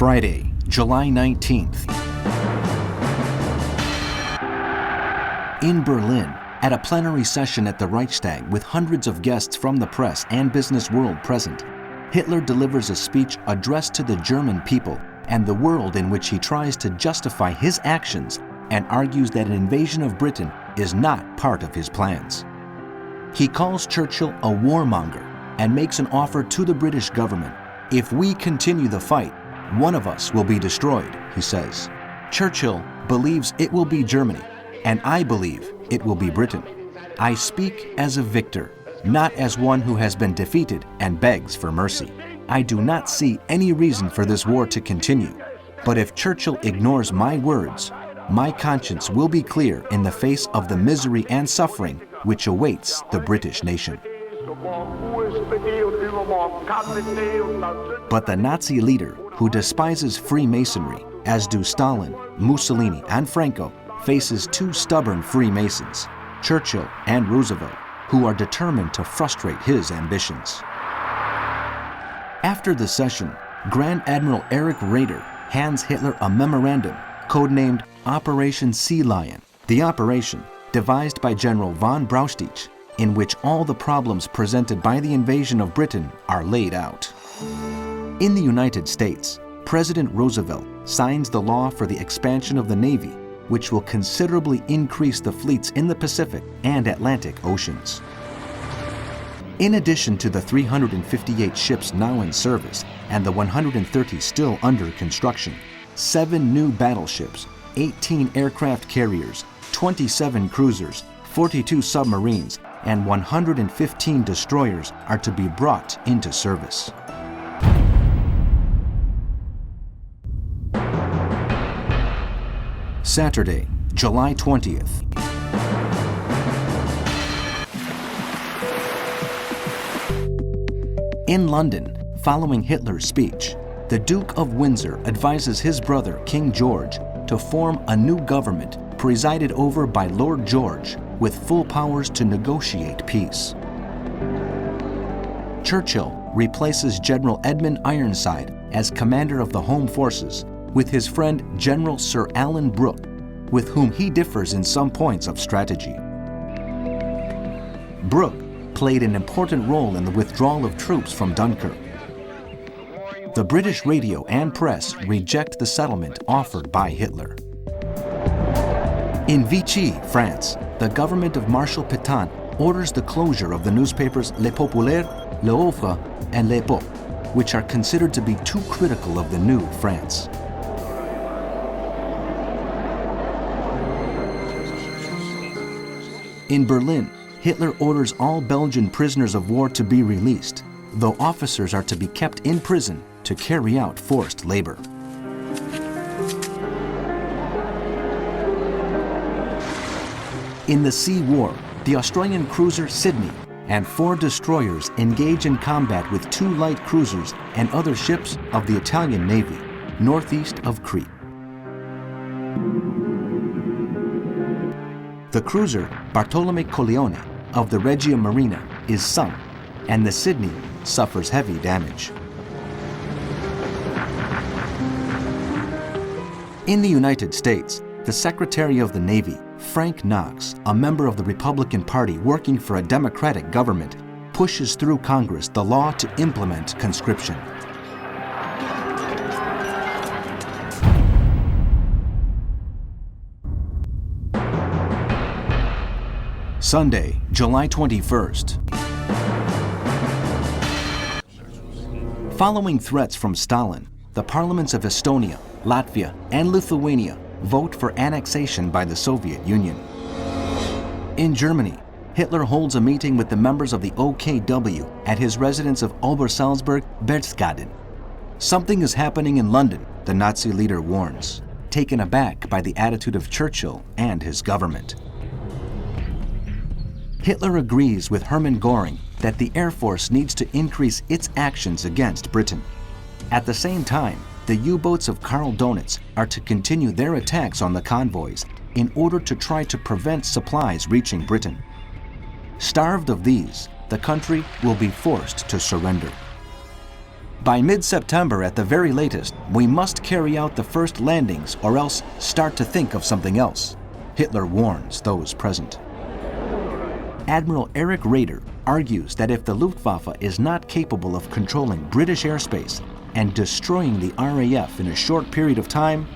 Friday, July 19th. In Berlin, at a plenary session at the Reichstag with hundreds of guests from the press and business world present, Hitler delivers a speech addressed to the German people and the world in which he tries to justify his actions and argues that an invasion of Britain is not part of his plans. He calls Churchill a warmonger and makes an offer to the British government. If we continue the fight, one of us will be destroyed, he says. Churchill believes it will be Germany, and I believe it will be Britain. I speak as a victor, not as one who has been defeated and begs for mercy. I do not see any reason for this war to continue, but if Churchill ignores my words, my conscience will be clear in the face of the misery and suffering which awaits the British nation. But the Nazi leader, who despises Freemasonry, as do Stalin, Mussolini, and Franco, faces two stubborn Freemasons, Churchill and Roosevelt, who are determined to frustrate his ambitions. After the session, Grand Admiral Erich Raeder hands Hitler a memorandum codenamed Operation Sea Lion, the operation devised by General von Brauchitsch, in which all the problems presented by the invasion of Britain are laid out. In the United States, President Roosevelt signs the law for the expansion of the Navy, which will considerably increase the fleets in the Pacific and Atlantic Oceans. In addition to the 358 ships now in service and the 130 still under construction, 7 new battleships, 18 aircraft carriers, 27 cruisers, 42 submarines, and 115 destroyers are to be brought into service. Saturday, July 20th. In London, following Hitler's speech, the Duke of Windsor advises his brother, King George, to form a new government presided over by Lord George with full powers to negotiate peace. Churchill replaces General Edmund Ironside as commander of the Home Forces with his friend General Sir Alan Brooke, with whom he differs in some points of strategy. Brooke played an important role in the withdrawal of troops from Dunkirk. The British radio and press reject the settlement offered by Hitler. In Vichy, France, the government of Marshal Pétain orders the closure of the newspapers Le Populaire, Le Offre, and L'Époque, which are considered to be too critical of the new France. In Berlin, Hitler orders all Belgian prisoners of war to be released, though officers are to be kept in prison to carry out forced labor. In the sea war, the Australian cruiser Sydney and 4 destroyers engage in combat with 2 light cruisers and other ships of the Italian Navy, northeast of Crete. The cruiser Bartolome Colleone of the Regia Marina is sunk, and the Sydney suffers heavy damage. In the United States, the Secretary of the Navy, Frank Knox, a member of the Republican Party working for a Democratic government, pushes through Congress the law to implement conscription. Sunday, July 21st. Following threats from Stalin, the parliaments of Estonia, Latvia, and Lithuania vote for annexation by the Soviet Union. In Germany, Hitler holds a meeting with the members of the OKW at his residence of Obersalzberg-Berchtesgaden. Something is happening in London, the Nazi leader warns, taken aback by the attitude of Churchill and his government. Hitler agrees with Hermann Göring that the Air Force needs to increase its actions against Britain. At the same time, the U-boats of Karl Donitz are to continue their attacks on the convoys in order to try to prevent supplies reaching Britain. Starved of these, the country will be forced to surrender. By mid-September at the very latest, we must carry out the first landings or else start to think of something else, Hitler warns those present. Admiral Erich Raeder argues that if the Luftwaffe is not capable of controlling British airspace and destroying the RAF in a short period of time,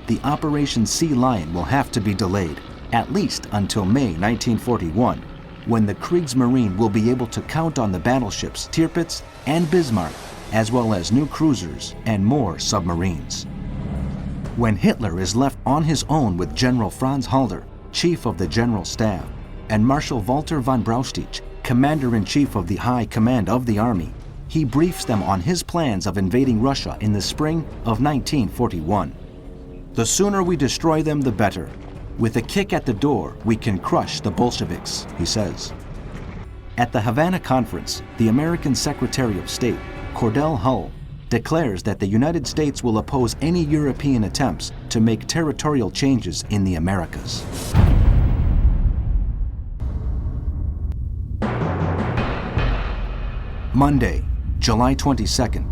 the Operation Sea Lion will have to be delayed, at least until May 1941, when the Kriegsmarine will be able to count on the battleships Tirpitz and Bismarck, as well as new cruisers and more submarines. When Hitler is left on his own with General Franz Halder, Chief of the General Staff, and Marshal Walter von Brauchitsch, Commander-in-Chief of the High Command of the Army, he briefs them on his plans of invading Russia in the spring of 1941. The sooner we destroy them, the better. With a kick at the door, we can crush the Bolsheviks, he says. At the Havana Conference, the American Secretary of State, Cordell Hull, declares that the United States will oppose any European attempts to make territorial changes in the Americas. Monday, July 22nd.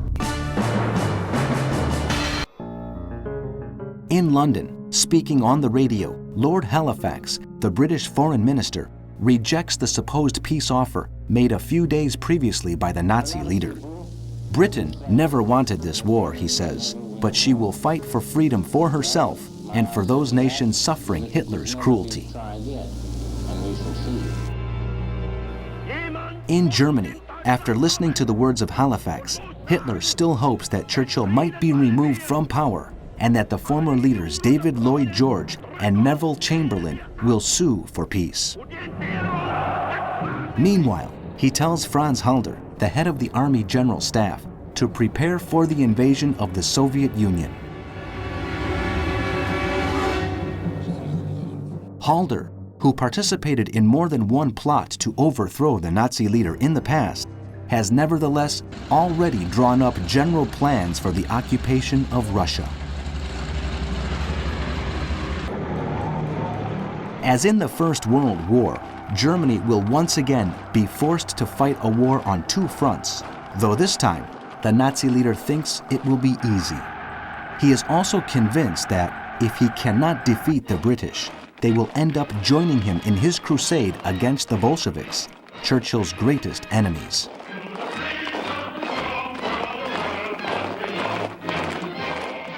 In London, speaking on the radio, Lord Halifax, the British Foreign Minister, rejects the supposed peace offer made a few days previously by the Nazi leader. Britain never wanted this war, he says, but she will fight for freedom for herself and for those nations suffering Hitler's cruelty. In Germany, after listening to the words of Halifax, Hitler still hopes that Churchill might be removed from power and that the former leaders David Lloyd George and Neville Chamberlain will sue for peace. Meanwhile, he tells Franz Halder, the head of the Army General Staff, to prepare for the invasion of the Soviet Union. Halder, who participated in more than one plot to overthrow the Nazi leader in the past, has nevertheless already drawn up general plans for the occupation of Russia. As in the First World War, Germany will once again be forced to fight a war on two fronts, though this time the Nazi leader thinks it will be easy. He is also convinced that if he cannot defeat the British, they will end up joining him in his crusade against the Bolsheviks, Churchill's greatest enemies.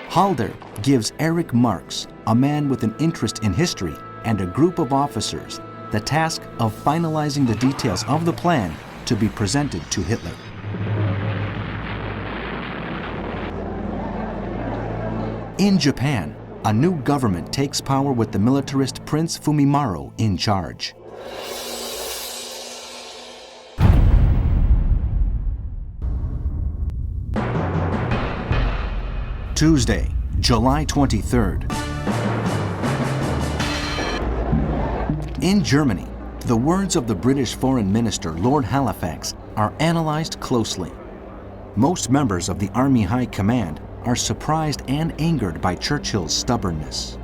Halder gives Erich Marx, a man with an interest in history, and a group of officers the task of finalizing the details of the plan to be presented to Hitler. In Japan, a new government takes power with the militarist Prince Fumimaro in charge. Tuesday, July 23rd. In Germany, the words of the British Foreign Minister Lord Halifax are analyzed closely. Most members of the Army High Command are surprised and angered by Churchill's stubbornness.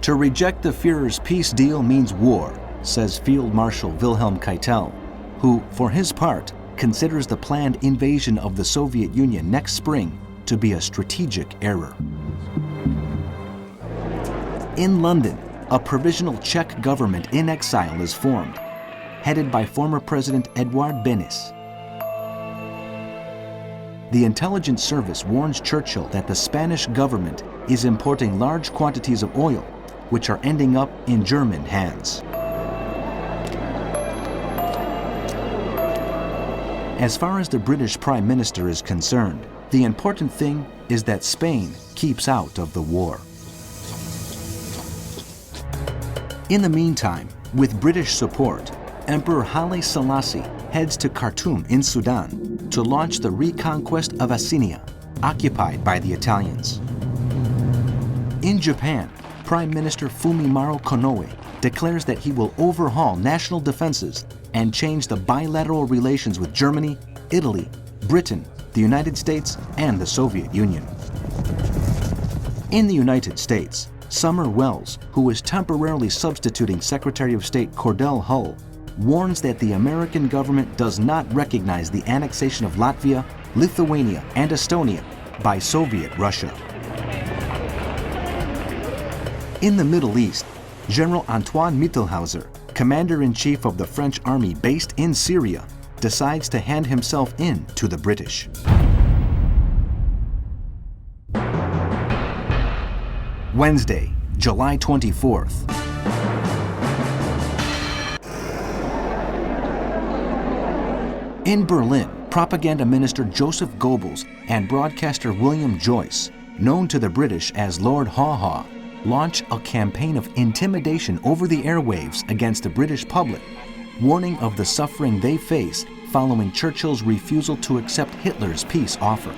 To reject the Führer's peace deal means war, says Field Marshal Wilhelm Keitel, who, for his part, considers the planned invasion of the Soviet Union next spring to be a strategic error. In London, a provisional Czech government in exile is formed, headed by former President Eduard Benes. The intelligence service warns Churchill that the Spanish government is importing large quantities of oil, which are ending up in German hands. As far as the British Prime Minister is concerned, the important thing is that Spain keeps out of the war. In the meantime, with British support, Emperor Haile Selassie heads to Khartoum in Sudan to launch the reconquest of Abyssinia, occupied by the Italians. In Japan, Prime Minister Fumimaro Konoe declares that he will overhaul national defenses and change the bilateral relations with Germany, Italy, Britain, the United States, and the Soviet Union. In the United States, Summer Wells, who is temporarily substituting Secretary of State Cordell Hull, warns that the American government does not recognize the annexation of Latvia Lithuania, and Estonia by Soviet Russia. In the Middle East, General Antoine Mittelhauser, commander-in-chief of the French army based in Syria, decides to hand himself in to the British. Wednesday, July 24th. In Berlin, propaganda minister Joseph Goebbels and broadcaster William Joyce, known to the British as Lord Haw Haw, launch a campaign of intimidation over the airwaves against the British public, warning of the suffering they face following Churchill's refusal to accept Hitler's peace offer.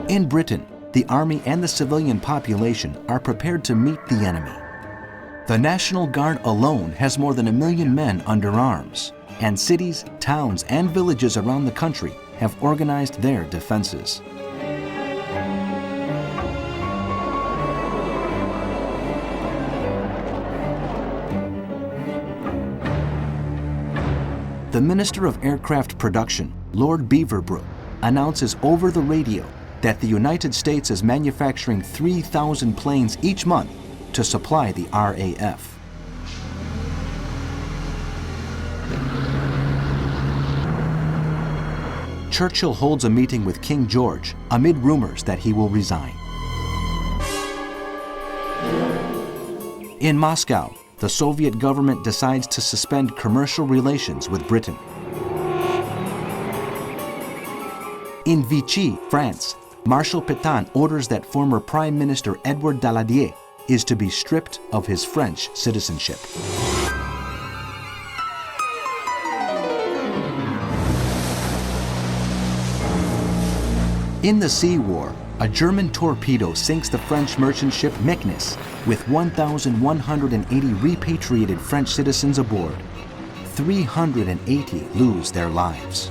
In Britain, the army and the civilian population are prepared to meet the enemy. The National Guard alone has more than 1 million men under arms, and cities, towns, and villages around the country have organized their defenses. The Minister of Aircraft Production, Lord Beaverbrook, announces over the radio that the United States is manufacturing 3,000 planes each month to supply the RAF. Churchill holds a meeting with King George amid rumors that he will resign. In Moscow, the Soviet government decides to suspend commercial relations with Britain. In Vichy, France, Marshal Pétain orders that former Prime Minister Edouard Daladier is to be stripped of his French citizenship. In the Sea War, a German torpedo sinks the French merchant ship Meknes with 1,180 repatriated French citizens aboard. 380 lose their lives.